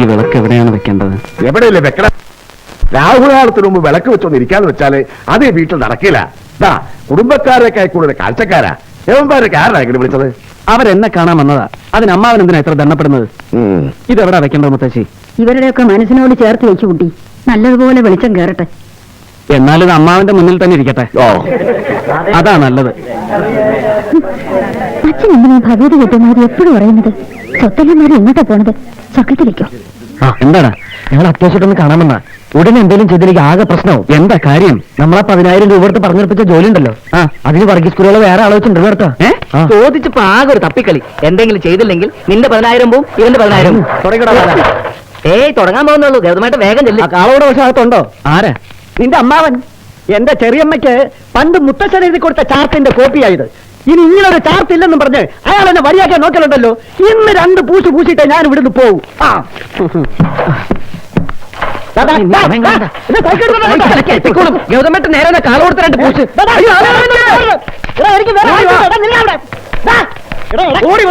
ഈ വിളക്ക് എവിടെയാണ് വെക്കേണ്ടത്? എവിടെയല്ലേ വെക്കണ? രാഹുകാലത്തിന് മുമ്പ് വിളക്ക് വെച്ചൊന്ന് ഇരിക്കാന്ന് വെച്ചാല് അതേ വീട്ടിൽ നടക്കില്ല. കുടുംബക്കാരൊക്കെ കൂടുതൽ കാഴ്ചക്കാരാ. യവന്മാരൊക്കെ ആരാണെങ്കിലും വിളിച്ചത്? അവരെന്നെ കാണാൻ വന്നതാ. അതിന് അമ്മാവൻ എന്തിനാ എത്ര ദണ്ണപ്പെടുന്നത്? ഇതെവിടാ വെക്കേണ്ടത് മുത്തശ്ശി? ഇവരുടെയൊക്കെ മനസ്സിനോട് ചേർത്ത് വെച്ചു കുട്ടി, നല്ലതുപോലെ വെളിച്ചം കയറട്ടെ. എന്നാലും ഇത് അമ്മാവന്റെ മുന്നിൽ തന്നെ ഇരിക്കട്ടെ. അതാ നല്ലത്. അച്ഛൻ എന്തിനാ ഭഗവതി കെട്ടുമാരി എപ്പോഴും പറയുന്നത്? സ്വത്തല്ലമാരി എങ്ങോട്ടാ പോണത്? സ്വർഗത്തിലേക്കോ? എന്താടാ? ഞങ്ങൾ അത്യാവശ്യമായിട്ടൊന്ന് കാണാമെന്നാ. ഉടനെ എന്തെങ്കിലും ചെയ്തിലേക്ക് ആകെ പ്രശ്നവും. എന്താ കാര്യം? നമ്മളാ 10,000 രൂപ എടുത്ത് പറഞ്ഞെടുപ്പിച്ച ജോലി ഉണ്ടല്ലോ, അതിന് വർഗീസ് കുരുകളെ വേറെ ആലോചിച്ചിട്ടുണ്ട് കേട്ടോ. ചോദിച്ചപ്പോ ആകെ ഒരു തപ്പിക്കളി. എന്തെങ്കിലും ചെയ്തില്ലെങ്കിൽ നിന്റെ 10,000 പോവും, ഇവന്റെ 10,000. തുടങ്ങാൻ പോകുന്നുള്ളൂ. ഗൗതമായിട്ട് വേഗം ചെല്ലി. കാളോടെ പക്ഷെ അകത്തുണ്ടോ? ആരാ? നിന്റെ അമ്മാവൻ. എന്റെ ചെറിയമ്മയ്ക്ക് പണ്ട് മുത്തശ്ശൻ എഴുതി കൊടുത്ത ചാർട്ടിന്റെ കോപ്പിയായത്. ഇനി ഇങ്ങനൊരു ചാർട്ട് ഇല്ലെന്നും പറഞ്ഞ് അയാൾ എന്നെ വഴിയാക്കാൻ നോക്കലുണ്ടല്ലോ. ഇന്ന് 2 പൂശ് പൂശിട്ടേ ഞാൻ ഇവിടുന്ന് പോവും. ഗൗതമേട്ട് നേരെ കാള കൊടുത്ത 2 പൂശ്. ഓടി